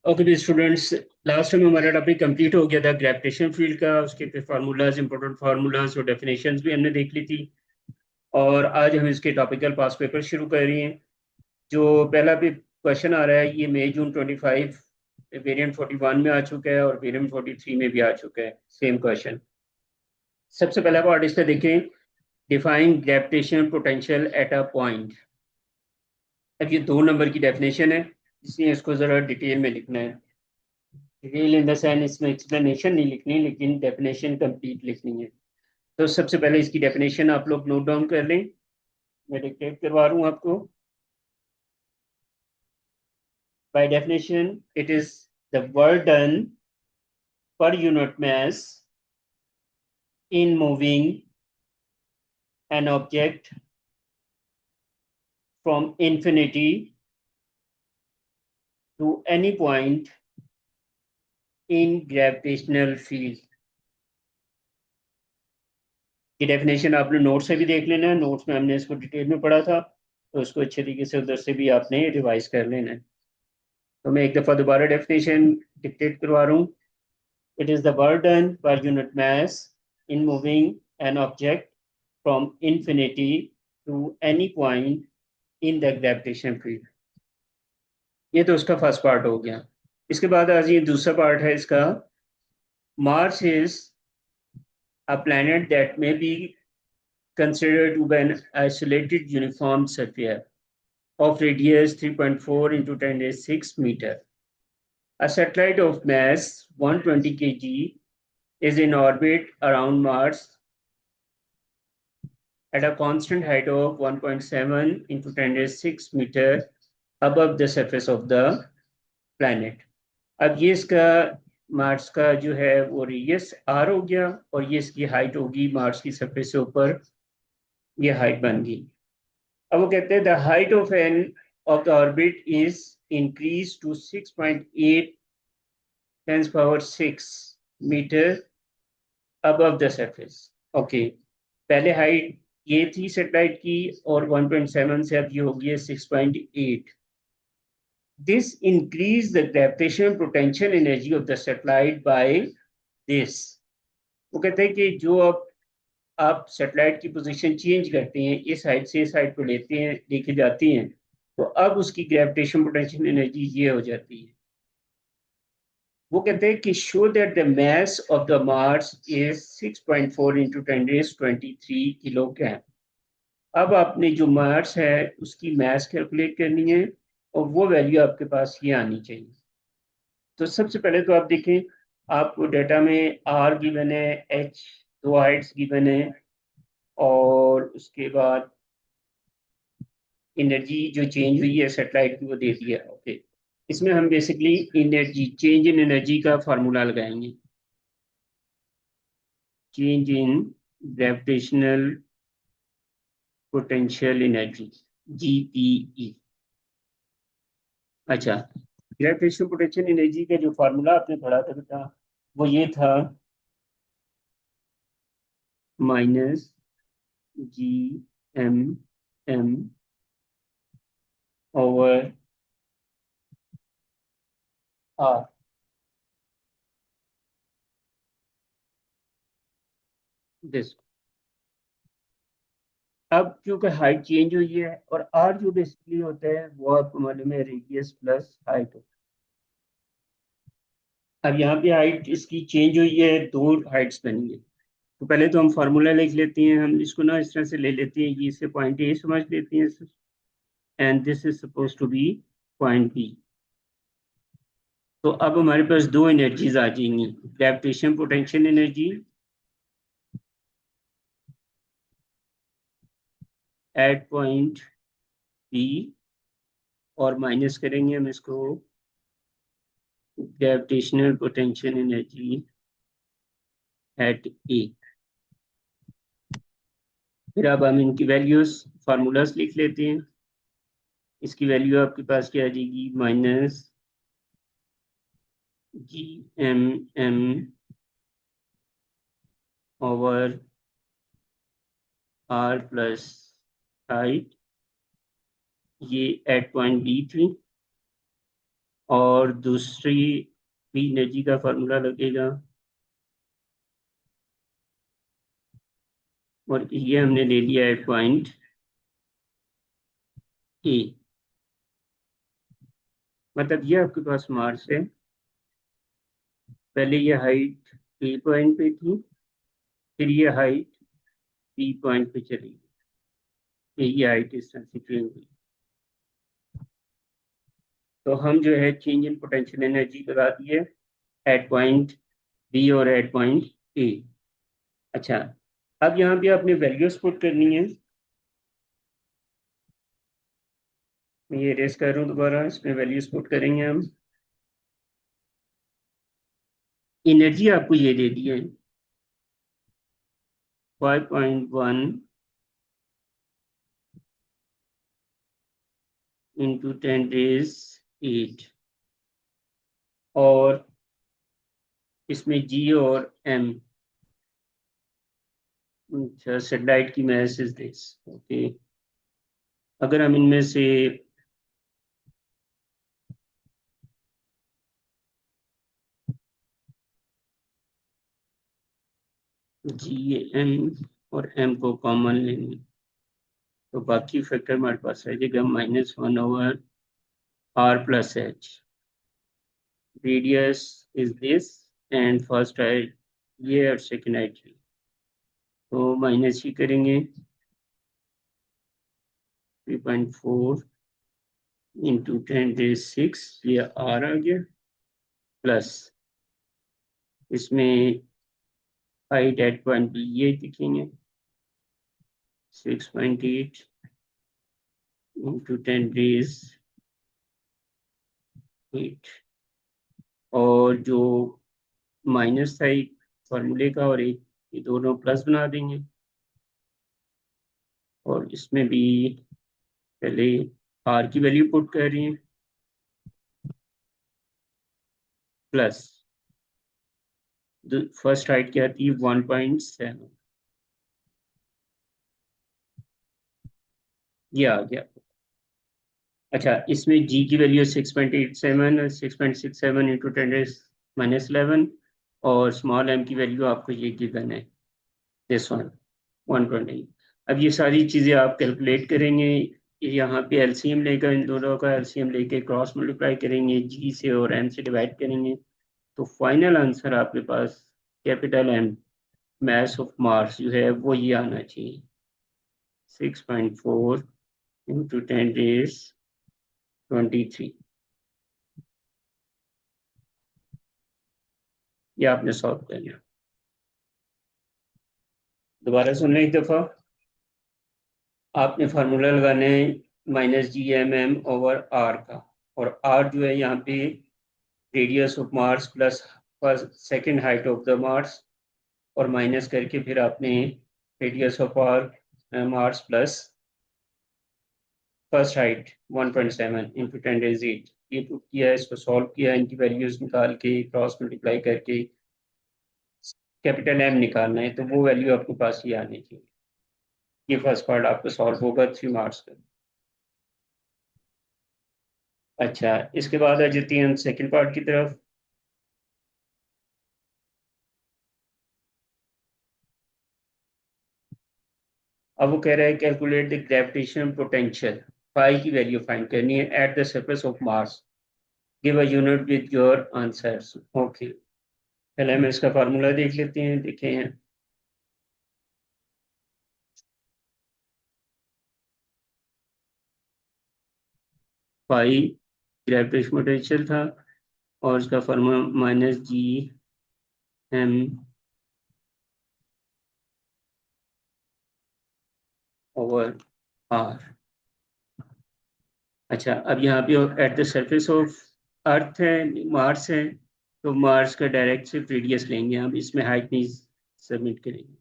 Okay भी students, last time हमारा topic complete हो गया था ग्रेविटेशन फील्ड का। उसके फिर फार्मूलाज, इंपॉर्टेंट फार्मूलाज और डेफिनेशंस भी हमने देख ली थी। और आज हम इसके टॉपिकल पास पेपर शुरू कर रहे हैं। जो पहला भी क्वेश्चन आ रहा है, ये मई जून 25 वेरिएंट 41 में आ चुका है और वेरिएंट 43 में भी आ चुका है सेम क्वेश्चन। सबसे पहला पार्ट इसका देखें, define gravitation potential at a point. अब ये 2 नंबर की डेफिनेशन है, इसलिए इसको ज़रा डिटेल में लिखना है। डिटेल इन द सेंस इसमें एक्सप्लेनेशन नहीं लिखनी, लेकिन डेफिनेशन कंप्लीट लिखनी है। तो सबसे पहले इसकी डेफिनेशन आप लोग नोट डाउन कर लें। मैं डिक्टेट करवा रहा हूँ आपको। By definition it is the work done per unit mass in moving an object from infinity to any point in gravitational field। ये डेफिनेशन आपने नोट से भी देख लेना है, नोट्स में हमने इसको डिटेल में पढ़ा था, तो उसको अच्छे तरीके से उधर से भी आपने रिवाइज कर लेना है। तो मैं एक दफ़ा दोबारा डेफिनेशन डिक्टेट करवा रहा हूँ। It is the work done per unit mass in moving an object from infinity to any point in the gravitation field. ये तो उसका फर्स्ट पार्ट हो गया। इसके बाद आज ये दूसरा पार्ट है इसका। Mars is a planet that may be considered to be an isolated uniform sphere of radius 3.4 into 10 raised 6 meter. A satellite of mass 120 kg is in orbit around Mars at a constant height of 1.7 into 10 raised 6 meter above the surface of the planet. अब ये इसका Mars का जो है वो radius are हो गया, और ये इसकी हाइट होगी मार्स की सरफेस से ऊपर, ये हाइट बन गई। अब वो कहते हैं the height of an of the orbit is increase to 6.8 tens power 6 metre above the surface. Okay, पहले हाइट ये थी सेटेलाइट की, और 1.7 से अब ये हो गई है 6.8। This increase the gravitational potential energy of the satellite by this. वो कहते हैं कि जो अब आप सेटेलाइट की पोजीशन चेंज करते हैं, इस हाइट से इस हाइट को लेते हैं, लेके जाते हैं, तो अब उसकी ग्रेविटेशन पोटेंशियल एनर्जी ये हो जाती है। वो कहते हैं कि show that the mass of the Mars is 6.4 into 10⁻23 kilogram. अब आपने जो मार्स है उसकी मास कैलकुलेट करनी है, और वो वैल्यू आपके पास ये आनी चाहिए। तो सबसे पहले तो आप देखें, आपको डाटा में आर गिवन है, एच दो हाइट्स गिवन है, और उसके बाद एनर्जी जो चेंज हुई है सेटेलाइट की वो दे दिया। ओके, इसमें हम basically energy, change in energy का फार्मूला लगाएंगे। Change in gravitational potential energy, GPE. अच्छा, ग्रेविटेशनल पोटेंशियल एनर्जी का जो फार्मूला आपने पढ़ा था बेटा, वो ये था minus G M M over R. This, अब क्योंकि हाइट चेंज हुई है, और आर जो बेसिकली होता है वो आपको मालूम है रेडियस प्लस हाइट होता है। अब यहाँ पे हाइट इसकी चेंज हुई है, दो हाइट्स बनी है। तो पहले तो हम फार्मूला लिख लेते हैं, हम इसको ना इस तरह से ले लेते हैं, ये इसे पॉइंट ए समझ लेते हैं, and this is suppose to be point B. तो अब हमारे पास दो एनर्जीज आ जाएंगी, gravitation potential energy at point B, और माइनस करेंगे हम इसको gravitational potential energy at A. फिर अब हम इनकी वैल्यूज फार्मूलाज लिख लेते हैं। इसकी वैल्यू आपके पास क्या आ जाएगी, minus G M M over R plus height, ये एट पॉइंट बी थी, और दूसरी भी एनर्जी का फार्मूला लगेगा, और ये हमने ले लिया है पॉइंट ए। मतलब ये आपके पास मार्स है, पहले ये हाइट ए पॉइंट पे थी, फिर ये हाइट बी पॉइंट पे चली गई, ये हाइट इस तरह से चेंज हुई। तो हम जो है चेंज इन पोटेंशियल एनर्जी लगा दिए एट पॉइंट बी और एट पॉइंट ए। अच्छा, अब यहाँ पे आपने वैल्यूज पुट करनी है। मैं ये रेस कर रहा हूँ दोबारा, इसमें वैल्यूज पुट करेंगे हम। एनर्जी आपको ये दे दी है 5.1 इंटू 10⁸ और इसमें जी और एम, अच्छा सेटेलाइट की मास इज दिस। ओके, अगर हम इनमें से जी एम और एम को कॉमन लेंगे तो बाकी फैक्टर हमारे पास रह जाएगा -1/r+h। Radius is this and first है ये और सेकेंड है जी, तो माइनस ही करेंगे 3.4 इंटू 10⁶, ये आर आ गया, प्लस इसमें हाइट एट पॉइंट बी ये दिखेंगे 6.8 इंटू 10⁸, और जो माइनस था एक फॉर्मूले का और एक, ये दोनों प्लस बना देंगे, और इसमें भी पहले आर की वैल्यू पुट कर रही है प्लस फर्स्ट हाइट क्या थी 1.7, ये आ गया। अच्छा, इसमें जी की वैल्यू 6.87, 6.67 इंटू 10⁻⁻11, और स्मॉल एम की वैल्यू आपको ये गिवन है दिस वन 120। अब ये सारी चीज़ें आप कैलकुलेट करेंगे, यहाँ पे एलसीएम लेकर इन दोनों का एलसीएम लेके क्रॉस मल्टीप्लाई करेंगे, जी से और एम से डिवाइड करेंगे, तो फाइनल आंसर आपके पास capital M mass of Mars जो है वो ये आना चाहिए 6.4 इंटू 10⁻23। ये आपने सॉल्व कर लिया। दोबारा सुन लें एक दफ़ा। आपने फार्मूला लगाने -GMM/r का, और r जो है यहाँ पे radius of Mars plus second height of the Mars, और माइनस करके फिर आपने radius of R Mars plus first height 1.7 into 10⁸ ये पुट किया, इसको सॉल्व किया, इनकी वैल्यूज निकाल के क्रॉस मल्टीप्लाई करके कैपिटल एम निकालना है, तो वो वैल्यू आपके पास ही आनी चाहिए। ये फर्स्ट पार्ट आपको सॉल्व होगा 3 मार्क्स का। अच्छा, इसके बाद आ जाती हैं हम सेकेंड पार्ट की तरफ। अब वो कह रहा है calculate the gravitational potential, phi की वैल्यू फाइंड करनी है at the surface of Mars, give a unit with your answers. Okay, पहले हम इसका फार्मूला देख लेते हैं, देखे हैं। फाई ग्रेविटेशनल पोटेंशियल था, और इसका फार्मूला -GM ओवर आर। अच्छा, अब यहाँ पे एट द सरफेस ऑफ अर्थ है, मार्स है, तो मार्स का डायरेक्ट सिर्फ रेडियस लेंगे हम, इसमें हाइट नहीं सबमिट करेंगे।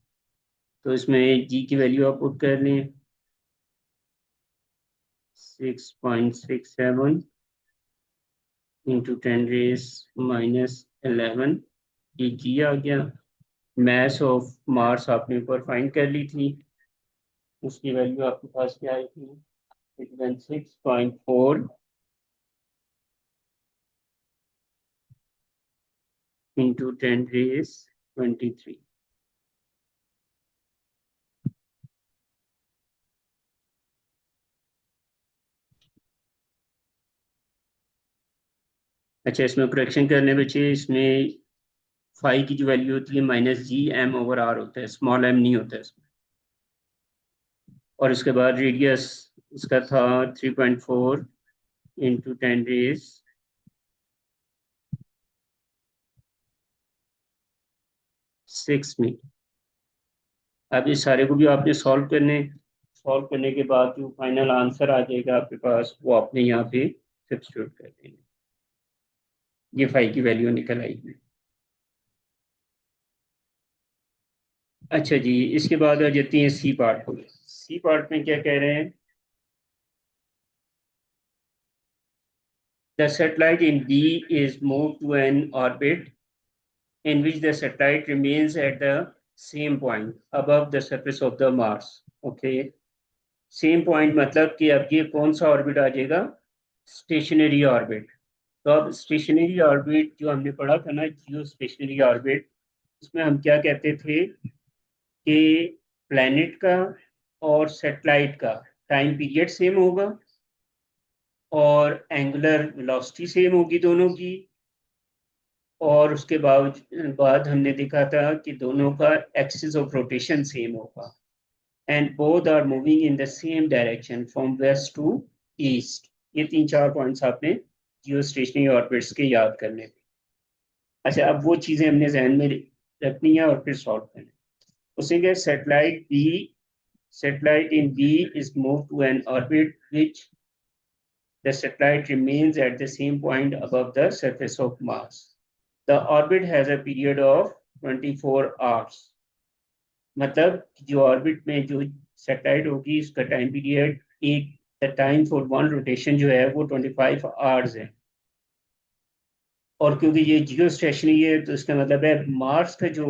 तो इसमें जी की वैल्यू आप पुट कर लें 6.67 इंटू 10⁻11, ये जी आ गया। मास ऑफ मार्स आपने ऊपर फाइंड कर ली थी, उसकी वैल्यू आपके पास क्या आई थी 6.4 into 10 raise 23. अच्छा, इसमें करेक्शन करने बच्चे, इसमें फाई की जो वैल्यू होती है -g/m/r होता है, स्मॉल m नहीं होता है इसमें। और उसके बाद रेडियस इसका था 3.4 into 10 raise 6 मीटर। अब इस सारे को भी आपने सॉल्व करने के बाद जो फाइनल आंसर आ जाएगा आपके पास, वो आपने यहाँ पे सब्स्टिट्यूट कर देंगे। ये फाई की वैल्यू निकल आएगी। अच्छा जी, इसके बाद आ जाती है सी पार्ट को। सी पार्ट में क्या कह रहे हैं? The satellite in D is move to an orbit in which the satellite remains at the same point above the surface of the Mars. Okay, same point मतलब कि अब ये कौन सा ऑर्बिट आ जाएगा? Stationery orbit. तो अब स्टेशनरी ऑर्बिट जो हमने पढ़ा था ना, जियो स्टेशनरी ऑर्बिट, उसमें हम क्या कहते थे कि प्लैनेट का और सैटेलाइट का टाइम पीरियड सेम होगा और एंगुलर वेलोसिटी सेम होगी दोनों की। और उसके बाद हमने देखा था कि दोनों का एक्सिस ऑफ रोटेशन सेम होगा and both are moving in the same direction from west to east. ये 3-4 पॉइंट्स आपने जियो स्टेशनरी ऑर्बिट्स के याद करने थे। अच्छा, अब वो चीजें हमने जहन में रखनी है और फिर सॉल्व करना है। उसी के satellite in B is moved to an orbit which the satellite remains at the same point above the surface of Mars. The orbit has a period of 24 hours. मतलब जो ऑर्बिट में जो सैटेलाइट होगी उसका टाइम पीरियड, एक the time for one rotation जो है वो 25 आवर्स है। और क्योंकि ये जियो स्टेशनरी है तो इसका मतलब है मार्स का जो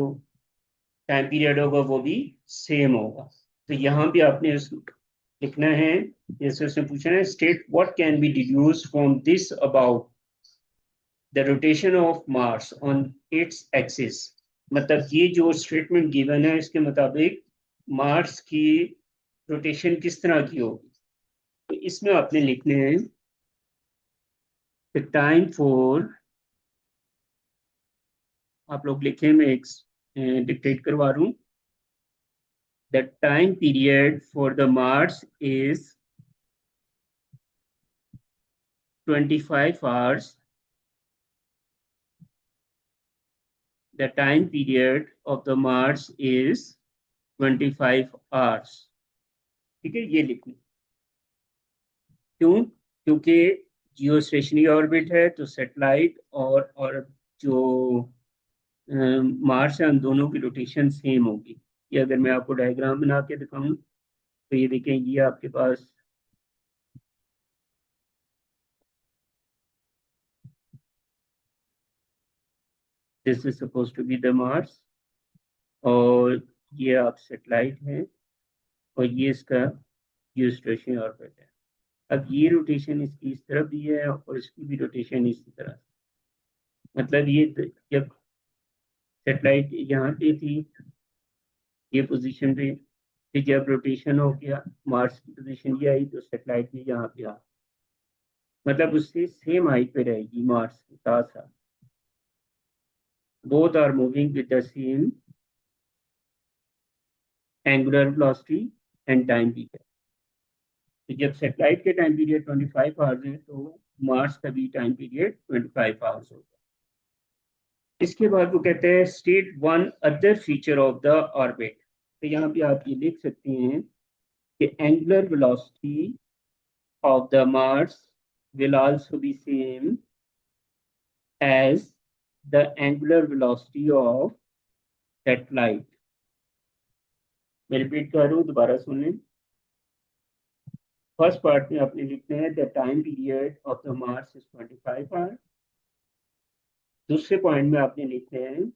टाइम पीरियड होगा वो भी सेम होगा। तो यहाँ भी आपने लिखना है, जैसे उसने पूछा है, state what can be deduce from this about the rotation of Mars on its axis. मतलब ये जो स्टेटमेंट गिवन है इसके मुताबिक मार्स की रोटेशन किस तरह की होगी। तो इसमें आपने लिखने हैं द टाइम फॉर, आप लोग लिखें, मैं एक डिक्टेट करवा रहा हूँ। The time period for the Mars is 25 hours. The time period of the Mars is 25 hours. ठीक है, ये लिखना। क्यों? क्योंकि जियो स्टेशनरी ऑर्बिट है तो सैटेलाइट और जो मार्स है, उन दोनों की रोटेशन सेम होगी। ये अगर मैं आपको डायग्राम बना के दिखाऊं तो ये देखें, ये आपके पास this is suppose to be the Mars और ये आप सैटेलाइट है और ये इसका जियो स्टेशनरी ऑर्बिट है। अब ये रोटेशन इसकी इस तरफ भी है और इसकी भी रोटेशन इसी तरह। मतलब ये जब सेटेलाइट यहाँ पे थी, ये पोजीशन पे, फिर जब रोटेशन हो गया मार्स की पोजीशन ये आई तो सेटेलाइट भी यहाँ पे आ, मतलब उससे सेम हाइट पे रहेगी मार्स के साथ साथ। Both are moving with the same angular velocity and time period. तो जब सेटेलाइट के टाइम पीरियड 25 आवर्स है तो मार्स का भी टाइम पीरियड 25 आवर्स होगा। इसके बाद वो कहते हैं state one other feature of the orbit. तो यहाँ पे आप ये लिख सकते हैं कि angular velocity of the Mars will also be same as the angular velocity of satellite. मैं रिपीट कर रहा हूँ, दोबारा सुनें। फर्स्ट पार्ट में आपने लिखना है the time period of the Mars is 25 hour. दूसरे पॉइंट में आपने लिखना है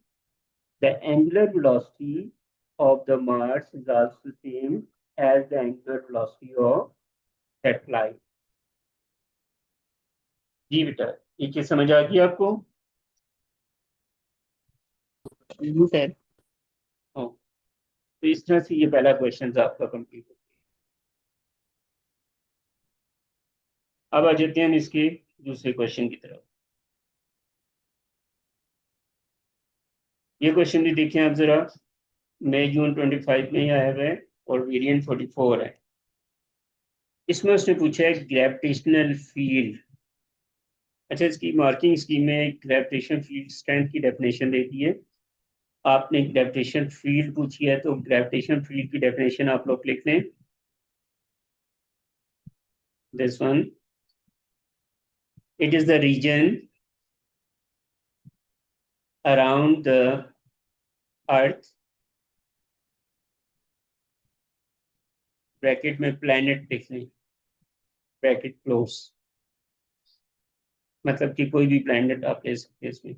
the angular velocity of the Mars is also same as the angular velocity of satellite. जी बेटा, ये चीज समझ आ गई आपको? सर। ओ, तो इस तरह से ये पहला क्वेश्चन आपका कंप्लीट हो गया। अब आ जाते हैं हम इसके दूसरे क्वेश्चन की तरफ। ये क्वेश्चन भी देखिए आप जरा, मई जून 25 में ही आया हुआ है और वेरिएंट 44 है। इसमें उसने पूछा है ग्रेविटेशनल फील्ड। अच्छा, इसकी मार्किंग स्कीम में ग्रेविटेशन फील्ड स्ट्रेंथ की डेफिनेशन दे दी है। आपने ग्रेविटेशन फील्ड पूछी है, तो ग्रेविटेशन फील्ड की डेफिनेशन आप लोग लिख लें। This one, it is the region around the earth, bracket में प्लैनेट लिख लें, ब्रैकेट क्लोज, मतलब कि कोई भी प्लैनेट आप ले सकते हैं इसमें।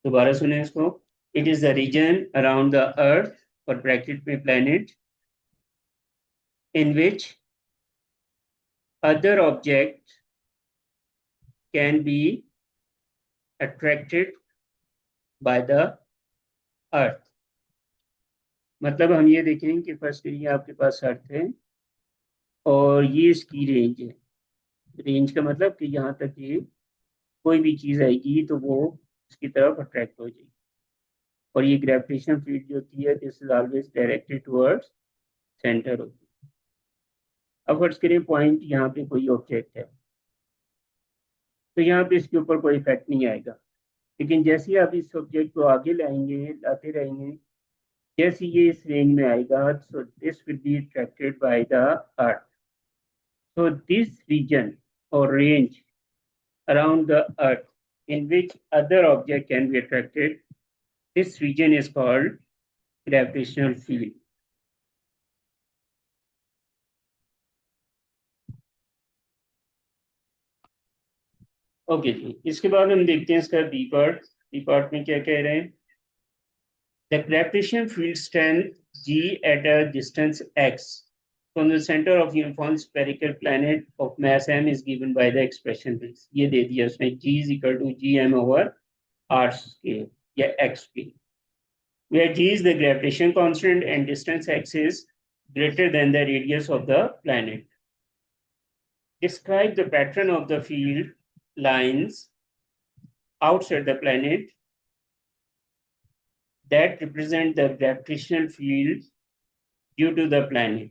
दोबारा सुने इसको। It is the region around the earth, और ब्रैकेट में planet, in which other object can be attracted by the earth। मतलब हम ये देखें कि फर्स्ट ये आपके पास अर्थ है और ये इसकी रेंज है। रेंज का मतलब कि यहाँ तक ये कोई भी चीज आएगी तो वो उसकी तरफ अट्रैक्ट हो जाएगी। और ये ग्रेविटेशन फील्ड जो होती है, this is always directed towards centre होती है। अब फर्स्ट करिए पॉइंट यहाँ पे कोई ऑब्जेक्ट है, तो यहाँ पे इसके ऊपर कोई इफेक्ट नहीं आएगा। लेकिन जैसे ही आप इस ऑब्जेक्ट को आगे लाएंगे, लाते रहेंगे, जैसे ये इस रेंज में आएगा, so this will be attracted by the earth. So this region or range around the earth in which other object can be attracted, this region is called gravitational field. Okay जी, इसके बाद हम देखते हैं इसका B part. B part में क्या कह रहे हैं? The gravitational field strength G at a distance x from the center of uniform spherical planet of mass m is given by the expression this। ये दे दिया उसने, G is equal to gm over r scale या x scale, where G is the gravitation constant and distance x is greater than the radius of the planet. Describe the pattern of the field lines outside the planet that represent the gravitational field due to the planet।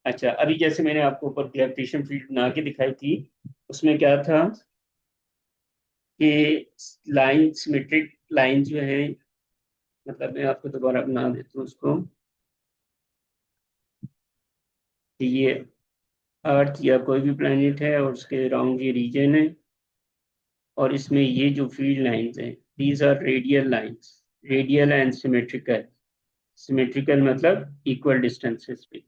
अच्छा, अभी जैसे मैंने आपको ऊपर gravitation field बना के दिखाई थी, उसमें क्या था कि लाइन, सिमेट्रिक लाइन जो है, मतलब मैं आपको दोबारा बना देता हूँ उसको, कि ये अर्थ या कोई भी प्लेनेट है और उसके अराउंड ये रीजन है, और इसमें ये जो फील्ड लाइंस हैं, these are radial lines, radial and symmetrical. Symmetrical मतलब इक्वल डिस्टेंसेस पे,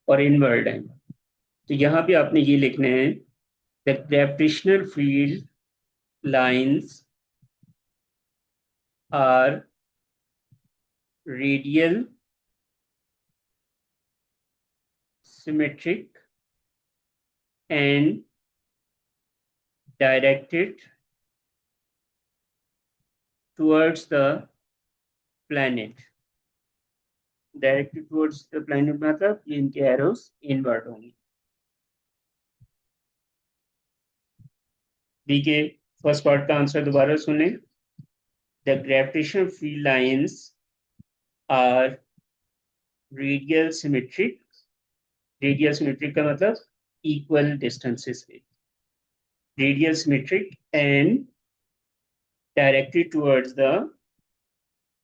और इनवर्ड है। तो यहाँ पे आपने ये लिखना है, the gravitational field lines are radial, symmetric and directed towards the planet। Directed towards the planet मतलब ये इनके एरोस इनवर्ट होंगे। डी के फर्स्ट पार्ट का आंसर दोबारा सुने। The gravitation field lines are radial symmetric, radial symmetric का मतलब इक्वल डिस्टेंसेस पे, radial symmetric and directed towards the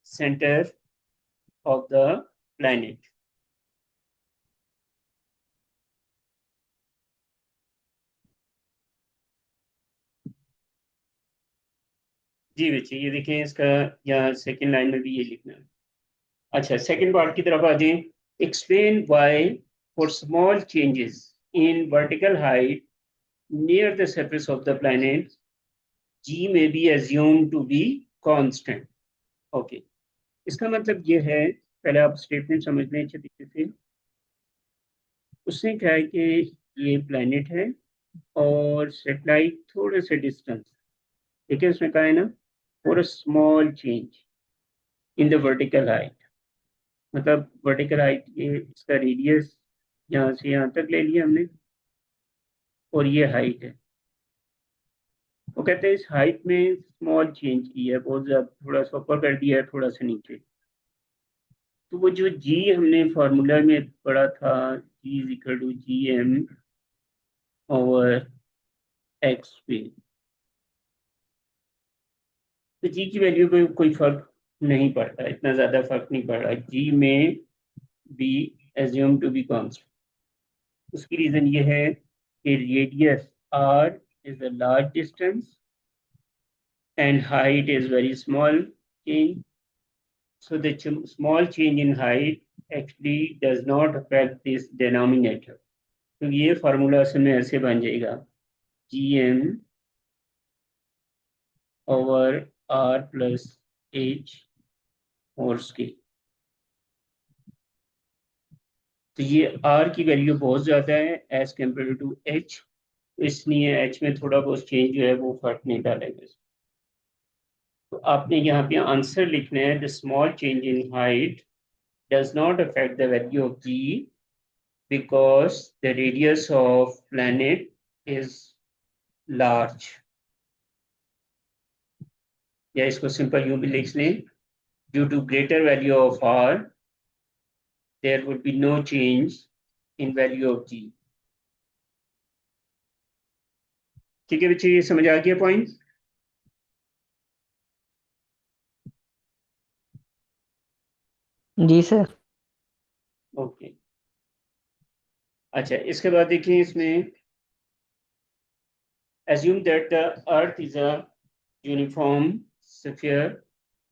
centre of the planet. जी बच्चे, ये देखें इसका, यहाँ सेकेंड लाइन में भी ये लिखना है। अच्छा, सेकेंड पार्ट की तरफ आ जाए। Explain why for small changes in vertical height near the surface of the planet g may be assume to be constant. Okay, इसका मतलब ये है, पहले आप स्टेटमेंट समझ लें अच्छे तरीके से। उसने कहा है कि ये प्लैनेट है और सेटेलाइट थोड़े से डिस्टेंस, ठीक है, उसने कहा है ना, for a small change in the vertical height. मतलब वर्टिकल हाइट ये इसका रेडियस यहाँ से यहाँ तक ले लिया हमने और ये हाइट है। वो कहते हैं इस हाइट में स्मॉल चेंज की है, बहुत ज्यादा थोड़ा सा ऊपर कर दिया है, थोड़ा सा नीचे। तो वो जो जी हमने फॉर्मूला में पढ़ा था, g is equal to G M over x पे, तो जी की वैल्यू पे कोई फर्क नहीं पड़ता, इतना ज्यादा फर्क नहीं पड़ रहा। G may be assume to be constant. उसकी रीजन ये है कि radius R is a large distance and height is very small change. So the small change in height actually does not affect this denominator. तो ये formula असल में ऐसे बन जाएगा G M over R plus H और scale. तो ये आर की वैल्यू बहुत ज़्यादा है एज कम्पेयर टू एच, इसलिए एच में थोड़ा बहुत चेंज जो है वो फर्क नहीं डालेगा। तो आपने यहाँ पे आंसर लिखना है the small change in height does not affect the value of g because the radius of planet is large। या इसको सिंपल यूं भी लिख लें, due to greater value of r there would be no change in value of g। ठीक है बच्चे, ये समझ आ गया पॉइंट? जी सर। ओके। अच्छा, इसके बाद देखिए इसमें assume that the earth is a uniform sphere।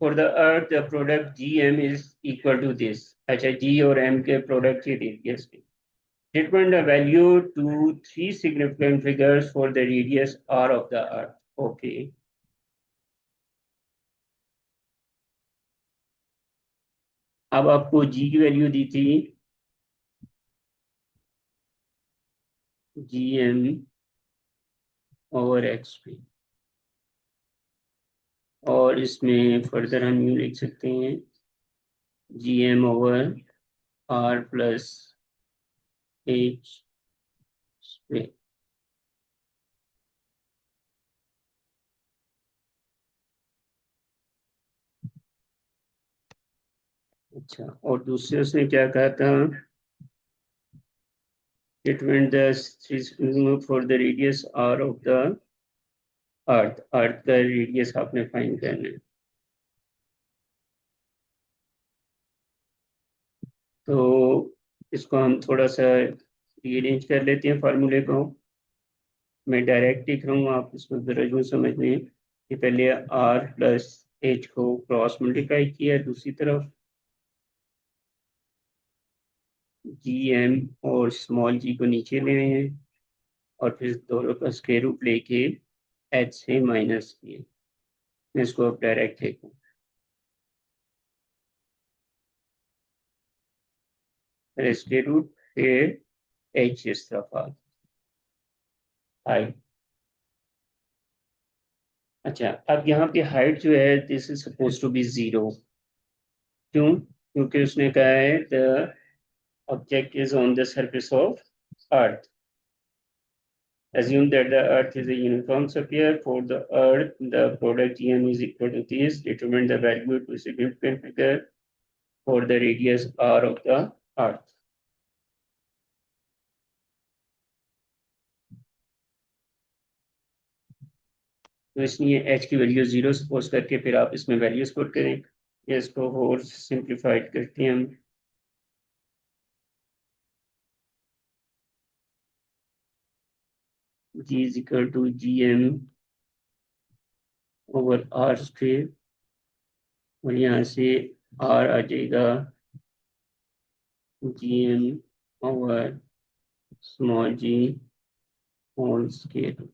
for the earth the product gm is equal to this। अच्छा, g और m के प्रोडक्ट की रेडियस की determine the value to three significant figures for the radius r of the earth। okay, अब आपको g की value दी थी gm over x पे, और इसमें फर्दर हम यूँ लिख सकते हैं gm over r plus h पे। अच्छा, और दूसरे उसने क्या कहा था, determine the for the radius r of the अर्थ, अर्थ का रेडियस आपने फाइंड करना है। तो इसको हम थोड़ा सा रीअरेंज कर लेते हैं फार्मूले को। मैं डायरेक्ट लिख रहा हूँ, आप इसको जरा यूँ समझ लें कि पहले आर प्लस एच को क्रॉस मल्टीप्लाई किया, दूसरी तरफ जी एम और स्मॉल जी को नीचे ले रहे हैं और फिर दोनों का स्क्वायर रूट लेके एच से माइनस किए। मैं इसको अब डायरेक्ट लिखूँ, स्क्वायर रूट फिर एच इस तरफ आई। अच्छा, अब यहाँ पे हाइट जो है this is suppose to be zero. क्यों? क्योंकि उसने कहा है the object is on the surface of earth. Assume that the earth is a uniform sphere। for the earth the product gm is equal to this। determine the value to significant figure for the radius r of the earth। तो इसलिए h की value zero suppose करके फिर आप इसमें values put करें। इसको और सिंप्लीफाइड करते हैं हम। g is equal to gm over r square, और यहाँ से r आ जाएगा gm ओवर स्मॉल जी होल स्क्वायर।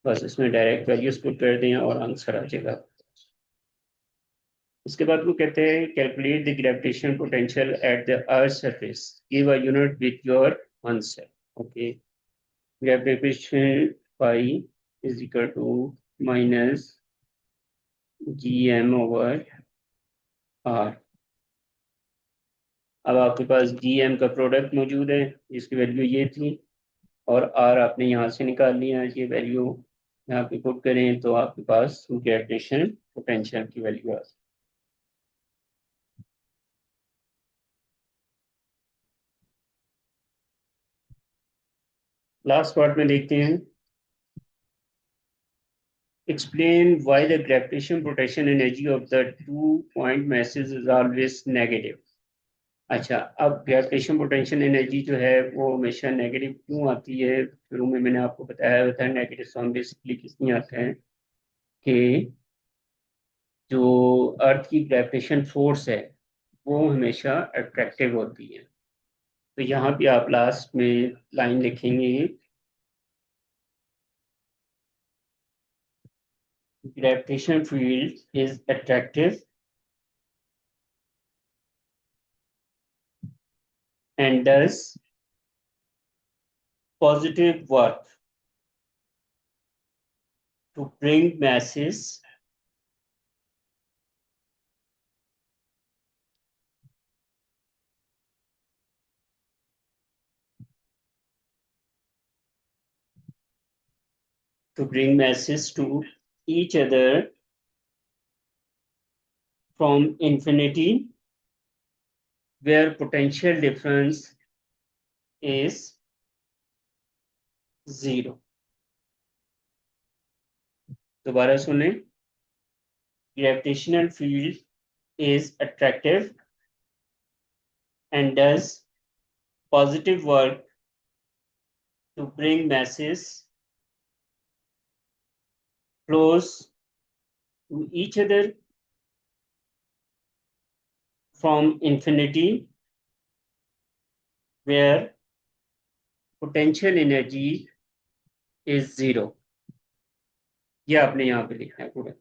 बस इसमें डायरेक्ट वैल्यूज पुट कर दें और आंसर आ जाएगा। इसके बाद वो कहते हैं calculate the gravitation potential at the earth surface, give a unit with your answer. Okay, gravitation pi is equal to minus GM/R। अब आपके पास GM का प्रोडक्ट मौजूद है जिसकी वैल्यू ये थी, और R आपने यहाँ से निकाल लिया है। ये वैल्यू यहाँ पे पुट करें तो आपके पास ग्रेविटेशन पोटेंशियल की वैल्यू आ जाए। लास्ट पार्ट में देखते हैं, explain why the gravitational potential energy of the 2 point masses is always negative। अच्छा, अब ग्रेविटेशन पोटेंशियल एनर्जी जो है वो हमेशा नेगेटिव क्यों आती है? शुरू में मैंने आपको बताया था नेगेटिव सम बेसिकली किस लिए आता है कि जो अर्थ की ग्रेविटेशन फोर्स है वो हमेशा अट्रैक्टिव होती है। तो यहाँ पे आप लास्ट में लाइन लिखेंगे, gravitational field is attractive and does positive work to bring masses to each other from infinity, where potential difference is zero। दोबारा सुने, gravitational field is attractive and does positive work to bring masses close to each other from infinity, where potential energy is zero। ये आपने यहाँ पे लिखना है पूरा।